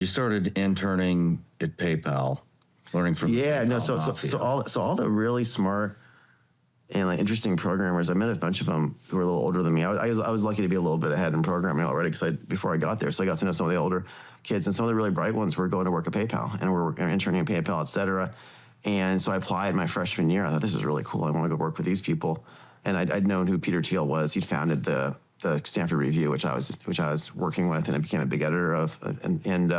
You started interning at PayPal, learning from so all the really smart and like interesting programmers. I met a bunch of them who were a little older than me. I was lucky to be a little bit ahead in programming already before I got there. So I got to know some of the older kids, and some of the really bright ones were going to work at PayPal and were interning at PayPal, et cetera. And so I applied my freshman year. I thought, this is really cool. I want to go work with these people. And I'd known who Peter Thiel was. He'd founded the Stanford Review, which I was working with, and I became a big editor of. And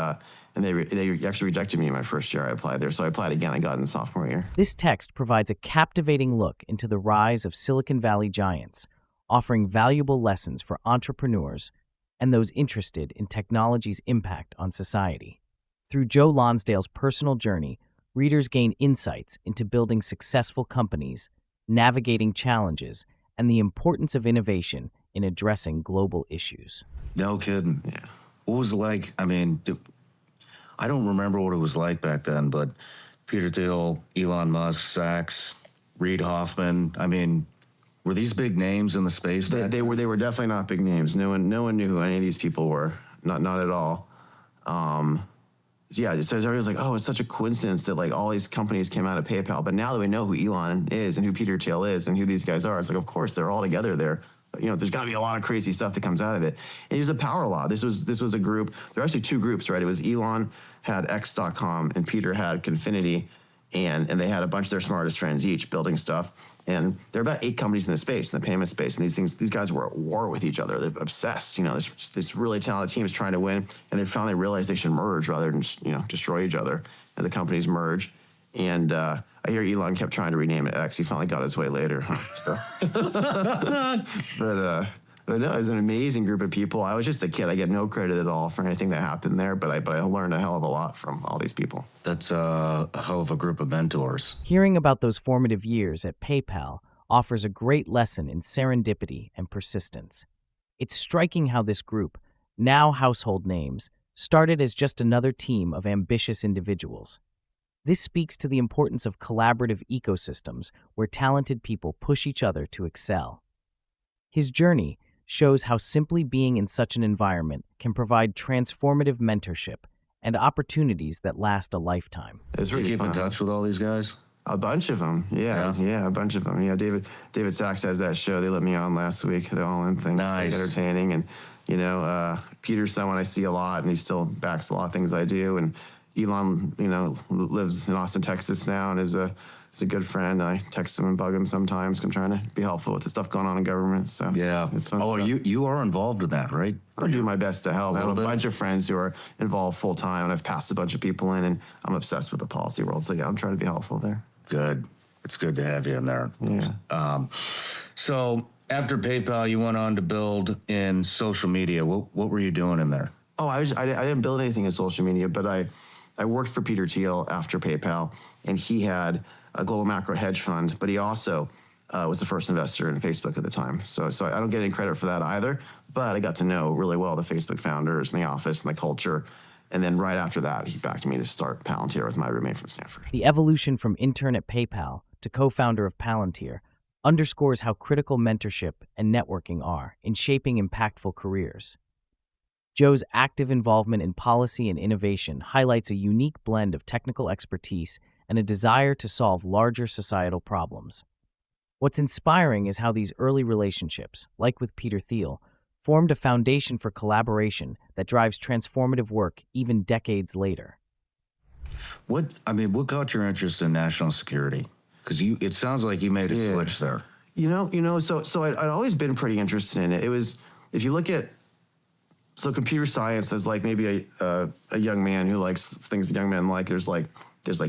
they actually rejected me my first year I applied there. So I applied again. I got in the sophomore year. This text provides a captivating look into the rise of Silicon Valley giants, offering valuable lessons for entrepreneurs and those interested in technology's impact on society. Through Joe Lonsdale's personal journey, readers gain insights into building successful companies, navigating challenges, and the importance of innovation in addressing global issues. No kidding. Yeah. What was it like? I mean, I don't remember what it was like back then, but Peter Thiel, Elon Musk, Sachs, Reid Hoffman, I mean, were these big names in the space? They were definitely not big names. No one knew who any of these people were. Not at all. Yeah, so everybody was like, oh, it's such a coincidence that like all these companies came out of PayPal. But now that we know who Elon is and who Peter Thiel is and who these guys are, it's like, of course, they're all together there. But, there's got to be a lot of crazy stuff that comes out of it. And it was a power law. This was a group. There were actually two groups, right? It was Elon had X.com and Peter had Confinity, and they had a bunch of their smartest friends each building stuff. And there are about 8 companies in the space, in the payment space, and these guys were at war with each other. They're obsessed. This really talented team is trying to win, and they finally realized they should merge rather than destroy each other. And the companies merge. And I hear Elon kept trying to rename it X. He finally got his way later. So. But no, it was an amazing group of people. I was just a kid. I get no credit at all for anything that happened there, but I learned a hell of a lot from all these people. That's a hell of a group of mentors. Hearing about those formative years at PayPal offers a great lesson in serendipity and persistence. It's striking how this group, now household names, started as just another team of ambitious individuals. This speaks to the importance of collaborative ecosystems where talented people push each other to excel. His journey shows how simply being in such an environment can provide transformative mentorship and opportunities that last a lifetime. It's really keep fun. in touch with all these guys? A bunch of them, yeah, a bunch of them. Yeah, David Sachs has that show. They let me on last week. The All In thing, nice, entertaining, and Peter's someone I see a lot, and he still backs a lot of things I do. And Elon, lives in Austin, Texas now, and is a good friend. I text him and bug him sometimes. I'm trying to be helpful with the stuff going on in government. So yeah, it's fun. Oh, stuff. you are involved in that, right? I do my best to help. I have a bunch of friends who are involved full time, and I've passed a bunch of people in, and I'm obsessed with the policy world. So yeah, I'm trying to be helpful there. Good. It's good to have you in there. Yeah. So after PayPal, you went on to build in social media. What were you doing in there? Oh, I didn't build anything in social media, but I worked for Peter Thiel after PayPal, and he had a global macro hedge fund, but he also was the first investor in Facebook at the time. So I don't get any credit for that either, but I got to know really well the Facebook founders and the office and the culture. And then right after that, he backed me to start Palantir with my roommate from Stanford. The evolution from intern at PayPal to co-founder of Palantir underscores how critical mentorship and networking are in shaping impactful careers. Joe's active involvement in policy and innovation highlights a unique blend of technical expertise and a desire to solve larger societal problems. What's inspiring is how these early relationships, like with Peter Thiel, formed a foundation for collaboration that drives transformative work even decades later. What got your interest in national security? Because it sounds like you made a switch there. So I'd always been pretty interested in it. It was, if you look at, so computer science as like maybe a young man who likes things young men like, there's like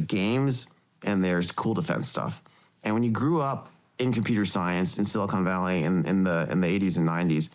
games and there's cool defense stuff. And when you grew up in computer science in Silicon Valley in the 80s and 90s,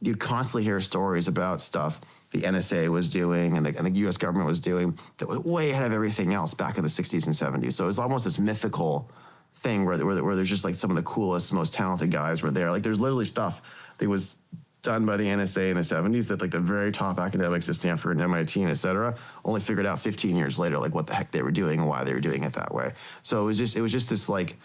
you'd constantly hear stories about stuff the NSA was doing and the U.S. government was doing that was way ahead of everything else back in the 60s and 70s. So it was almost this mythical thing where there's just like some of the coolest, most talented guys were there. Like there's literally stuff that was done by the NSA in the 70s that like the very top academics at Stanford and MIT and et cetera only figured out 15 years later like what the heck they were doing and why they were doing it that way. So it was just this like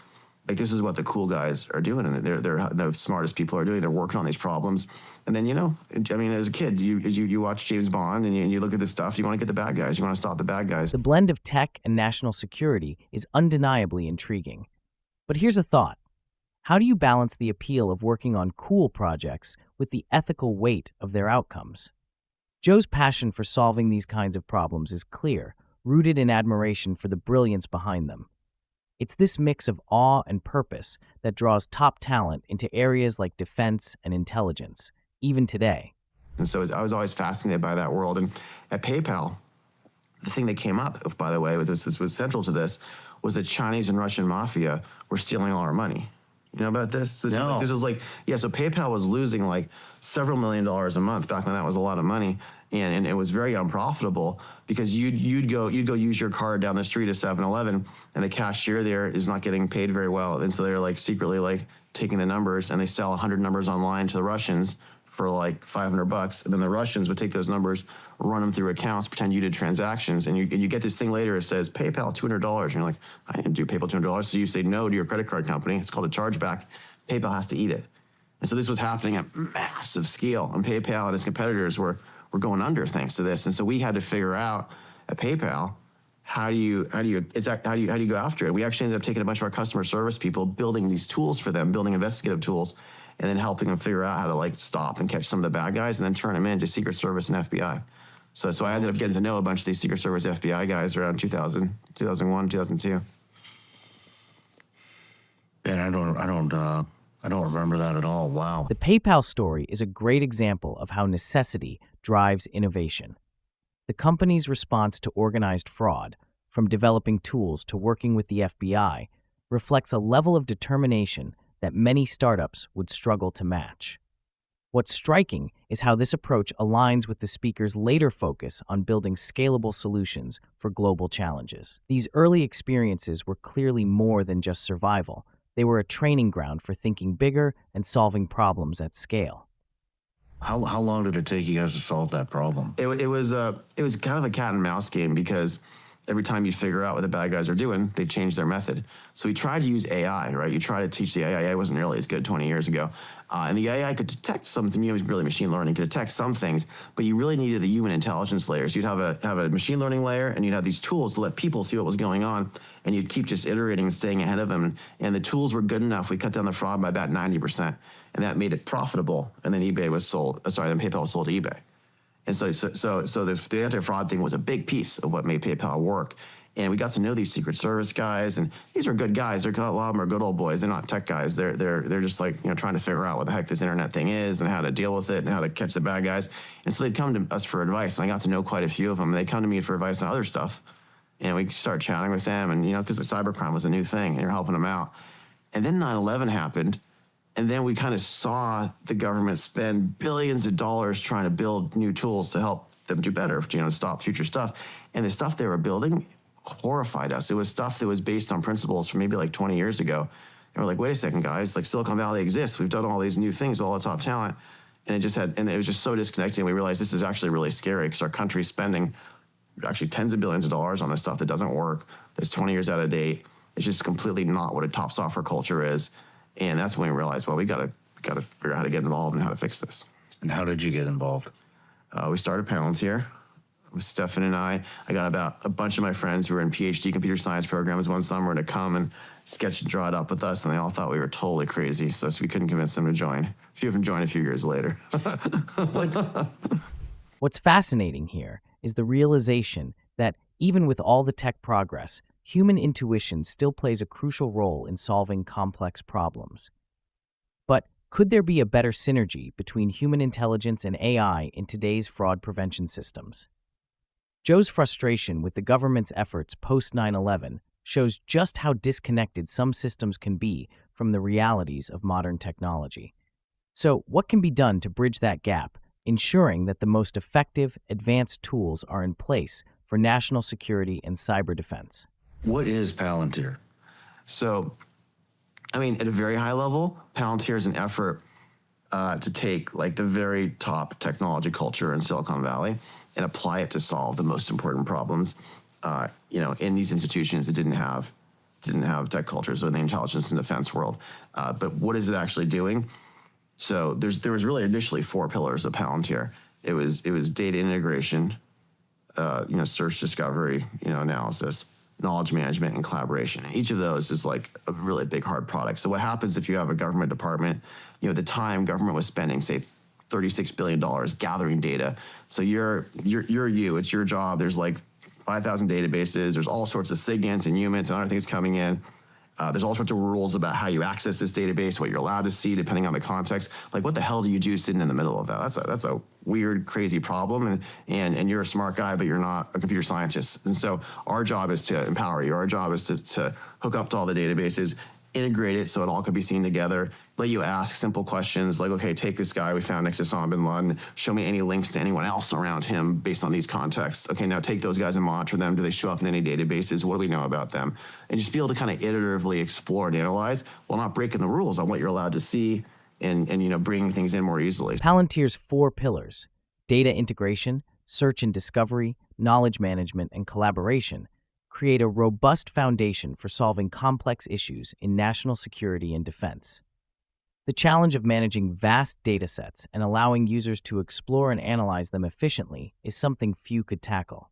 this is what the cool guys are doing and they're the smartest people are doing. They're working on these problems. And then, I mean, as a kid, you watch James Bond and you look at this stuff. You want to get the bad guys. You want to stop the bad guys. The blend of tech and national security is undeniably intriguing. But here's a thought. How do you balance the appeal of working on cool projects with the ethical weight of their outcomes? Joe's passion for solving these kinds of problems is clear, rooted in admiration for the brilliance behind them. It's this mix of awe and purpose that draws top talent into areas like defense and intelligence, even today. And so I was always fascinated by that world. And at PayPal, the thing that came up, by the way, this was central to this, was the Chinese and Russian mafia were stealing all our money. You know about this? No. This was so PayPal was losing like several $1 million a month back when that was a lot of money. And it was very unprofitable because you'd go use your card down the street at 7-Eleven and the cashier there is not getting paid very well. And so they're like secretly like taking the numbers and they sell 100 numbers online to the Russians for like $500. And then the Russians would take those numbers, run them through accounts, pretend you did transactions. And you get this thing later, it says PayPal $200. And you're like, I didn't do PayPal $200. So you say no to your credit card company. It's called a chargeback. PayPal has to eat it. And so this was happening at massive scale. And PayPal and its competitors were going under thanks to this. And so we had to figure out at PayPal, how do you go after it? We actually ended up taking a bunch of our customer service people, building these tools for them, building investigative tools, and then helping them figure out how to like stop and catch some of the bad guys and then turn them into Secret Service and FBI. So I ended up getting to know a bunch of these Secret Service FBI guys around 2000, 2001, 2002. And I don't remember that at all. Wow. The PayPal story is a great example of how necessity drives innovation. The company's response to organized fraud, from developing tools to working with the FBI, reflects a level of determination that many startups would struggle to match. What's striking is how this approach aligns with the speaker's later focus on building scalable solutions for global challenges. These early experiences were clearly more than just survival. They were a training ground for thinking bigger and solving problems at scale. How long did it take you guys to solve that problem? It was kind of a cat and mouse game because every time you figure out what the bad guys are doing, they change their method. So we tried to use AI, right? You try to teach the AI. AI wasn't really as good 20 years ago. And the AI could detect something, it was really machine learning, could detect some things, but you really needed the human intelligence layers. You'd have a machine learning layer, and you'd have these tools to let people see what was going on, and you'd keep just iterating and staying ahead of them. And the tools were good enough. We cut down the fraud by about 90%, and that made it profitable. And then then PayPal was sold to eBay. And so the anti-fraud thing was a big piece of what made PayPal work. And we got to know these Secret Service guys, and these are good guys. A lot of them are good old boys. They're not tech guys. They're just like trying to figure out what the heck this internet thing is and how to deal with it and how to catch the bad guys. And so they'd come to us for advice, and I got to know quite a few of them. They'd come to me for advice on other stuff, and we started chatting with them. And because the cybercrime was a new thing, and you're helping them out. And then 9/11 happened. And then we kind of saw the government spend billions of dollars trying to build new tools to help them do better, to stop future stuff. And the stuff they were building horrified us. It was stuff that was based on principles from maybe like 20 years ago. And we're like, wait a second, guys, like Silicon Valley exists. We've done all these new things with all the top talent. And it was just so disconnected. And we realized this is actually really scary because our country's spending actually tens of billions of dollars on this stuff that doesn't work, that's 20 years out of date. It's just completely not what a top software culture is. And that's when we realized, well, we got to figure out how to get involved and how to fix this. And how did you get involved? We started Palantir with Stefan and I. I got about a bunch of my friends who were in PhD computer science programs one summer to come and sketch and draw it up with us, and they all thought we were totally crazy, so we couldn't convince them to join. A few of them joined a few years later. What's fascinating here is the realization that even with all the tech progress, human intuition still plays a crucial role in solving complex problems. But could there be a better synergy between human intelligence and AI in today's fraud prevention systems? Joe's frustration with the government's efforts post 9/11 shows just how disconnected some systems can be from the realities of modern technology. So, what can be done to bridge that gap, ensuring that the most effective, advanced tools are in place for national security and cyber defense? What is Palantir? So, at a very high level, Palantir is an effort to take like the very top technology culture in Silicon Valley and apply it to solve the most important problems, in these institutions that didn't have tech cultures or in the intelligence and defense world. But what is it actually doing? So there was really initially 4 pillars of Palantir. It was data integration, search discovery, analysis, knowledge management, and collaboration. And each of those is like a really big hard product. So what happens if you have a government department? At the time, government was spending, say, $36 billion gathering data. So it's your job. There's like 5,000 databases. There's all sorts of SIGINTs and UMINTs and other things coming in. There's all sorts of rules about how you access this database, what you're allowed to see, depending on the context. Like, what the hell do you do sitting in the middle of that? That's a weird, crazy problem. And you're a smart guy, but you're not a computer scientist. And so our job is to empower you. Our job is to hook up to all the databases, integrate it so it all could be seen together, let you ask simple questions like, okay, take this guy we found next to Osama bin Laden, show me any links to anyone else around him based on these contexts. Okay, now take those guys and monitor them. Do they show up in any databases? What do we know about them? And just be able to kind of iteratively explore and analyze while not breaking the rules on what you're allowed to see and bringing things in more easily. Palantir's 4 pillars, data integration, search and discovery, knowledge management, and collaboration, create a robust foundation for solving complex issues in national security and defense. The challenge of managing vast datasets and allowing users to explore and analyze them efficiently is something few could tackle.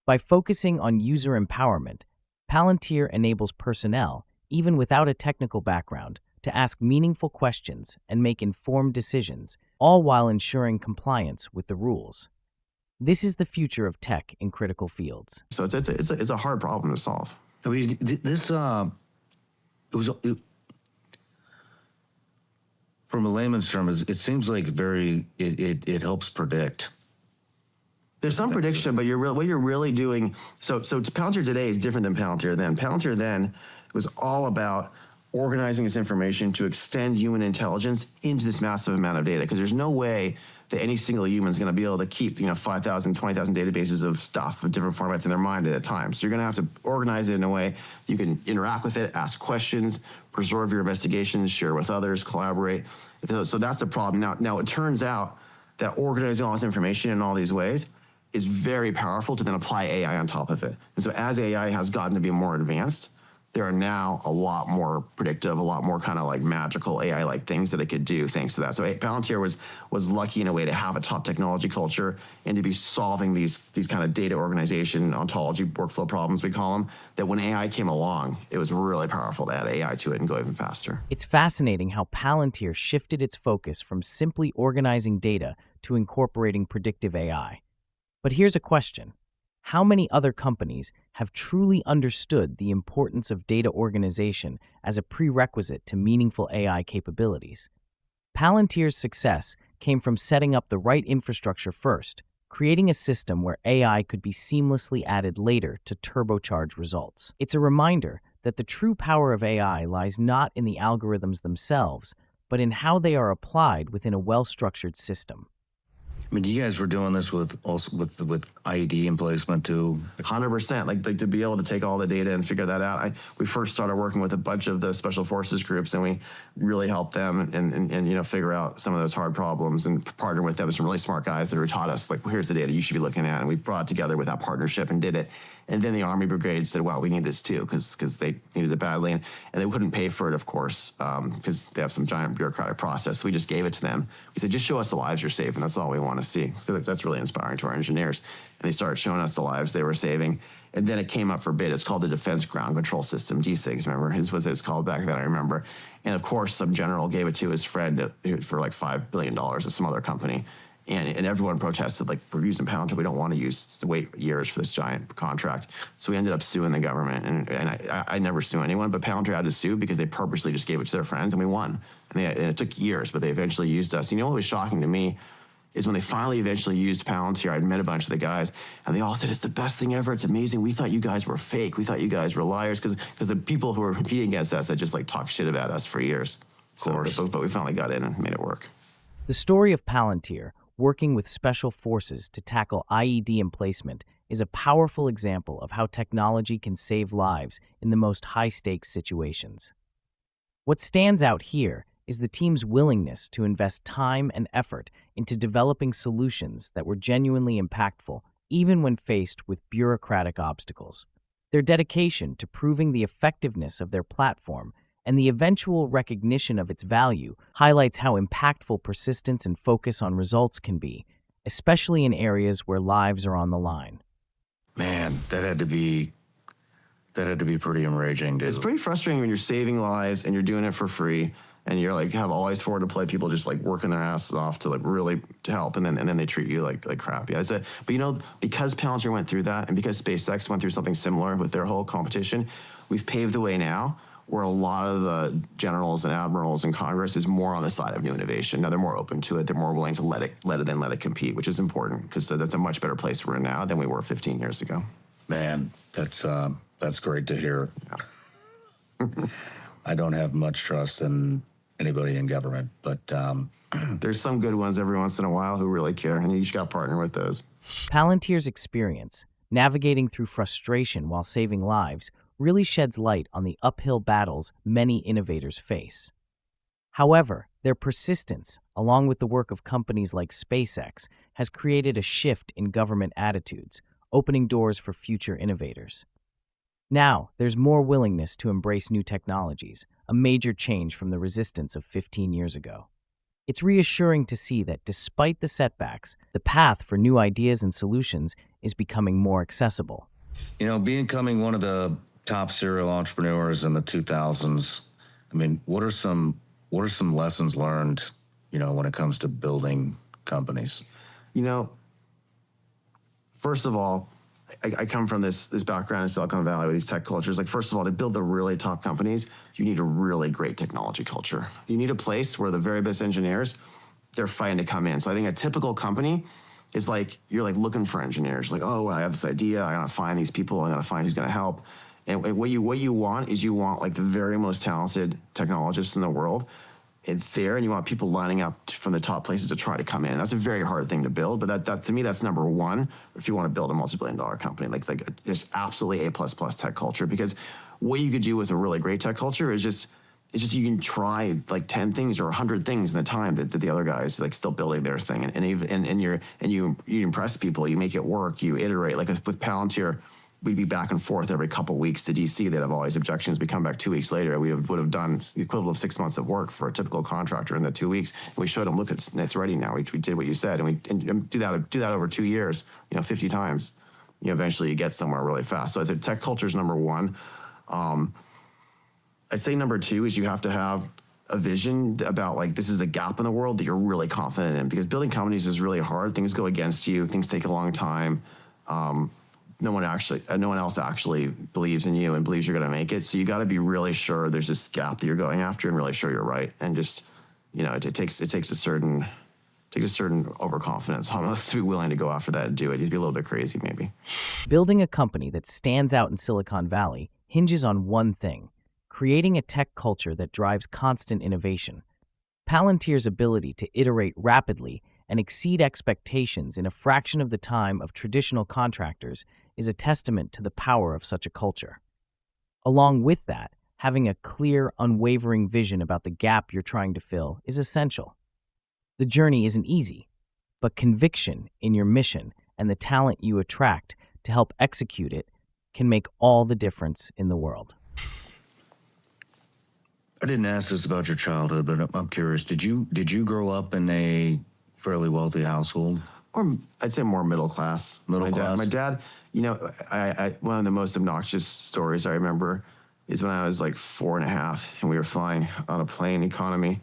By focusing on user empowerment, Palantir enables personnel, even without a technical background, to ask meaningful questions and make informed decisions, all while ensuring compliance with the rules. This is the future of tech in critical fields. So it's a hard problem to solve. I mean, from a layman's term, it seems like it helps predict. There's some prediction, but what you're really doing. So Palantir today is different than Palantir then. Palantir then was all about organizing this information to extend human intelligence into this massive amount of data, because there's no way that any single human is going to be able to keep 5,000, 20,000 databases of stuff of different formats in their mind at a time. So you're going to have to organize it in a way you can interact with it, ask questions, preserve your investigations, share with others, collaborate. So that's the problem. Now it turns out that organizing all this information in all these ways is very powerful to then apply AI on top of it. And so as AI has gotten to be more advanced, there are now a lot more predictive, a lot more kind of like magical AI-like things that it could do thanks to that. So Palantir was lucky in a way to have a top technology culture and to be solving these kind of data organization, ontology, workflow problems, we call them, that when AI came along, it was really powerful to add AI to it and go even faster. It's fascinating how Palantir shifted its focus from simply organizing data to incorporating predictive AI. But here's a question. How many other companies have truly understood the importance of data organization as a prerequisite to meaningful AI capabilities? Palantir's success came from setting up the right infrastructure first, creating a system where AI could be seamlessly added later to turbocharge results. It's a reminder that the true power of AI lies not in the algorithms themselves, but in how they are applied within a well-structured system. I mean, you guys were doing this with IED emplacement too. 100%. Like to be able to take all the data and figure that out. We first started working with a bunch of the special forces groups, and we really helped them and figure out some of those hard problems and partner with them with some really smart guys that who taught us, like, well, here's the data you should be looking at. And we brought it together with that partnership and did it. And then the Army Brigade said, wow, we need this too, because they needed it badly. And they couldn't pay for it, of course, because they have some giant bureaucratic process. So we just gave it to them. We said, just show us the lives you're saving. That's all we want to see. Because that's really inspiring to our engineers. And they started showing us the lives they were saving. And then it came up for bid. It's called the Defense Ground Control System, DCIGS, remember? His was it's called back then, I remember. And of course, some general gave it to his friend for like $5 billion at some other company. And everyone protested, like, we're using Palantir. We don't want to wait years for this giant contract. So we ended up suing the government. And I never sue anyone, but Palantir had to sue because they purposely just gave it to their friends, and we won. And it took years, but they eventually used us. You know what was shocking to me is when they finally eventually used Palantir, I'd met a bunch of the guys, and they all said, it's the best thing ever. It's amazing. We thought you guys were fake. We thought you guys were liars, because the people who were competing against us had just like talked shit about us for years. But we finally got in and made it work. The story of Palantir, working with special forces to tackle IED emplacement, is a powerful example of how technology can save lives in the most high-stakes situations. What stands out here is the team's willingness to invest time and effort into developing solutions that were genuinely impactful, even when faced with bureaucratic obstacles. Their dedication to proving the effectiveness of their platform and the eventual recognition of its value highlights how impactful persistence and focus on results can be, especially in areas where lives are on the line. Man, that had to be pretty enraging, dude. It's pretty frustrating when you're saving lives and you're doing it for free, and you're like have all these forward to play people just like working their asses off to like really to help, and then they treat you like crap. Yeah, but because Palantir went through that, and because SpaceX went through something similar with their whole competition, we've paved the way now where a lot of the generals and admirals in Congress is more on the side of new innovation. Now they're more open to it. They're more willing to let it compete, which is important because that's a much better place we're in now than we were 15 years ago. Man, that's great to hear. I don't have much trust in anybody in government, but there's some good ones every once in a while who really care, and you just got to partner with those. Palantir's experience, navigating through frustration while saving lives, really sheds light on the uphill battles many innovators face. However, their persistence, along with the work of companies like SpaceX, has created a shift in government attitudes, opening doors for future innovators. Now, there's more willingness to embrace new technologies, a major change from the resistance of 15 years ago. It's reassuring to see that despite the setbacks, the path for new ideas and solutions is becoming more accessible. Becoming one of the top serial entrepreneurs in the 2000s, I mean, what are some lessons learned, when it comes to building companies? First of all, I come from this background in Silicon Valley with these tech cultures. Like, first of all, to build the really top companies, you need a really great technology culture. You need a place where the very best engineers, they're fighting to come in. So I think a typical company is like, you're like looking for engineers. Like, oh, I have this idea. I gotta find these people. I gotta find who's gonna help. And what you want is you want like the very most talented technologists in the world. It's there, and you want people lining up from the top places to try to come in. And that's a very hard thing to build, but that to me, that's number one if you want to build a multi-billion-dollar company, like just absolutely A++ tech culture. Because what you could do with a really great tech culture is just you can try like 10 things or 100 things in the time that the other guys like still building their thing, and you impress people, you make it work, you iterate. Like with Palantir, we'd be back and forth every couple of weeks to DC. They'd have all these objections. We come back 2 weeks later. We would have done the equivalent of 6 months of work for a typical contractor in the 2 weeks. And we showed them, look, it's ready now. We did what you said, and we do that over 2 years, 50 times. Eventually you get somewhere really fast. So I'd say tech culture is number one. I'd say number two is you have to have a vision about like, this is a gap in the world that you're really confident in, because building companies is really hard. Things go against you. Things take a long time. No one else actually believes in you and believes you're going to make it. So you got to be really sure there's this gap that you're going after, and really sure you're right. And just, it takes a certain overconfidence almost to be willing to go after that and do it. You'd be a little bit crazy, maybe. Building a company that stands out in Silicon Valley hinges on one thing: creating a tech culture that drives constant innovation. Palantir's ability to iterate rapidly and exceed expectations in a fraction of the time of traditional contractors is a testament to the power of such a culture. Along with that, having a clear, unwavering vision about the gap you're trying to fill is essential. The journey isn't easy, but conviction in your mission and the talent you attract to help execute it can make all the difference in the world. I didn't ask this about your childhood, but I'm curious. Did you grow up in a fairly wealthy household? Or I'd say more middle class. Middle class? My dad, I one of the most obnoxious stories I remember is when I was like 4.5 and we were flying on a plane economy.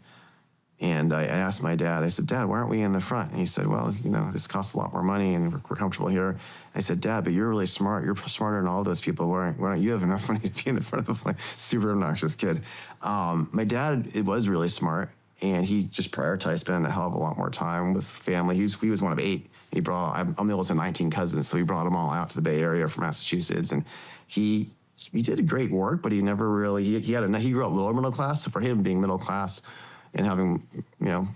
And I asked my dad, I said, Dad, why aren't we in the front? And he said, well, this costs a lot more money and we're comfortable here. I said, Dad, but you're really smart. You're smarter than all those people. Why don't you have enough money to be in the front of the plane? Super obnoxious kid. My dad, it was really smart. And he just prioritized spending a hell of a lot more time with family. He was one of 8. And I'm the oldest of 19 cousins, so he brought them all out to the Bay Area from Massachusetts. And he did a great work, but he never really, he grew up lower middle class. So for him, being middle class and having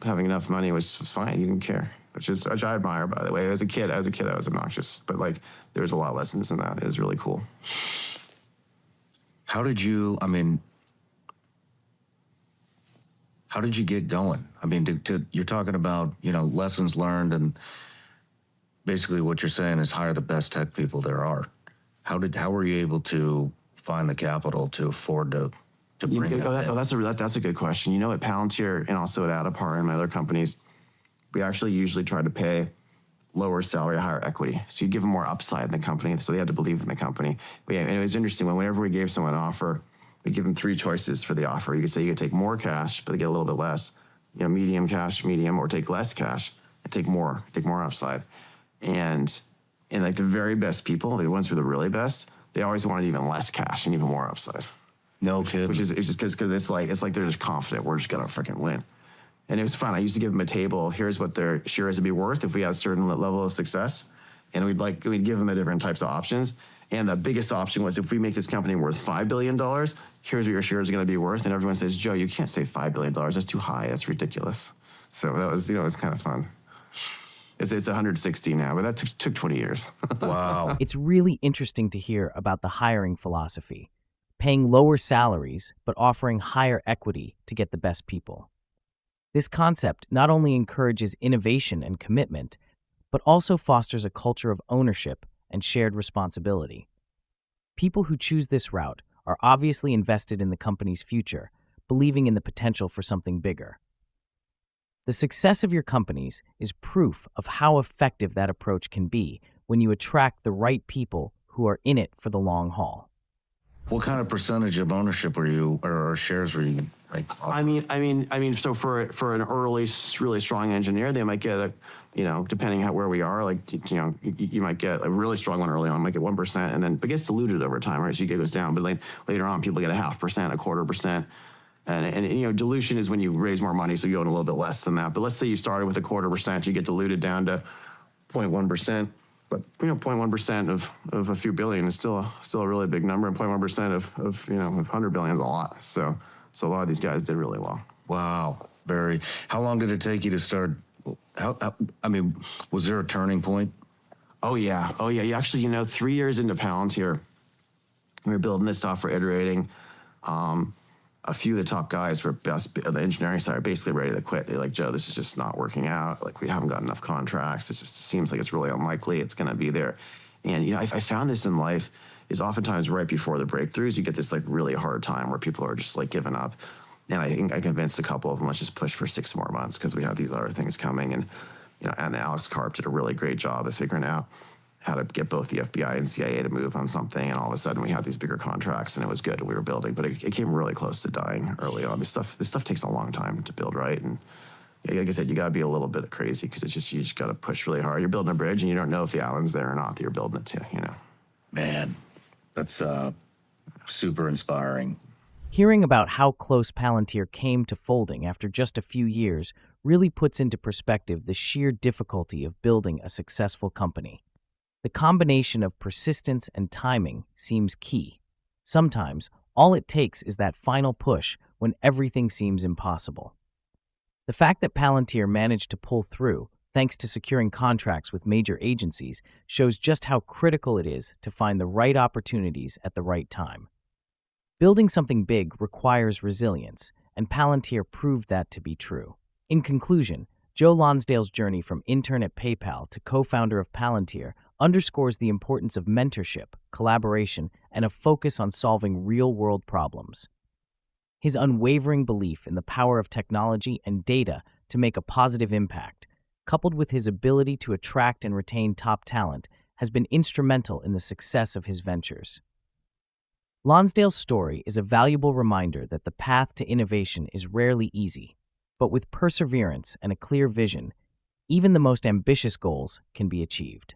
enough money was fine. He didn't care, which I admire, by the way. As a kid, I was obnoxious, but like there's a lot of lessons in that. It was really cool. How did you get going? I mean, you're talking about, lessons learned, and basically what you're saying is hire the best tech people there are. How were you able to find the capital to afford to to bring that in? That's a good question. You know, at Palantir and also at Adapar and my other companies, we actually usually try to pay lower salary, higher equity. So you give them more upside in the company, so they had to believe in the company. And it was interesting, whenever we gave someone an offer, we give them 3 choices for the offer. You could say you could take more cash, but they get a little bit less, medium cash, medium, or take less cash and take more upside. And like the very best people, the ones who are the really best, they always wanted even less cash and even more upside. No kidding. Which is it's just because it's like they're just confident we're just gonna freaking win. And it was fun. I used to give them a table. Here's what their shares would be worth if we had a certain level of success, and we'd give them the different types of options. And the biggest option was, if we make this company worth $5 billion, here's what your shares are going to be worth. And everyone says, Joe, you can't say $5 billion. That's too high. That's ridiculous. So that was, it was kind of fun. It's 160 now, but that took 20 years. Wow. It's really interesting to hear about the hiring philosophy, paying lower salaries, but offering higher equity to get the best people. This concept not only encourages innovation and commitment, but also fosters a culture of ownership and shared responsibility. People who choose this route are obviously invested in the company's future, believing in the potential for something bigger. The success of your companies is proof of how effective that approach can be when you attract the right people who are in it for the long haul. What kind of percentage of ownership were you, or shares were you like? I mean. So for an early, really strong engineer, they might get depending on where we are, you might get a really strong one early on, might get 1%, and then it gets diluted over time, right? So it goes down, but later on, people get 0.5%, 1/4%. And dilution is when you raise more money, so you own a little bit less than that. But let's say you started with 1/4%, you get diluted down to 0.1%. But 0.1% of a few billion is still a really big number, and 0.1% of 100 billion is a lot. So a lot of these guys did really well. Wow. How long did it take you to start? Was there a turning point? Oh yeah. You actually, 3 years into Palantir, we were building this software, iterating. A few of the top guys for the engineering side are basically ready to quit. They're like, Joe, this is just not working out. Like, we haven't got enough contracts. It seems like it's really unlikely it's going to be there. And, I found this in life is oftentimes right before the breakthroughs, you get this really hard time where people are just giving up. And I think I convinced a couple of them, let's just push for 6 more months because we have these other things coming. And, and Alex Karp did a really great job of figuring out how to get both the FBI and CIA to move on something, and all of a sudden we had these bigger contracts, and it was good, and we were building, but it came really close to dying early on. This stuff takes a long time to build, right? And like I said, you got to be a little bit crazy because you just got to push really hard. You're building a bridge, and you don't know if the island's there or not that you're building it to. Man, that's super inspiring. Hearing about how close Palantir came to folding after just a few years really puts into perspective the sheer difficulty of building a successful company. The combination of persistence and timing seems key. Sometimes, all it takes is that final push when everything seems impossible. The fact that Palantir managed to pull through, thanks to securing contracts with major agencies, shows just how critical it is to find the right opportunities at the right time. Building something big requires resilience, and Palantir proved that to be true. In conclusion, Joe Lonsdale's journey from intern at PayPal to co-founder of Palantir underscores the importance of mentorship, collaboration, and a focus on solving real-world problems. His unwavering belief in the power of technology and data to make a positive impact, coupled with his ability to attract and retain top talent, has been instrumental in the success of his ventures. Lonsdale's story is a valuable reminder that the path to innovation is rarely easy, but with perseverance and a clear vision, even the most ambitious goals can be achieved.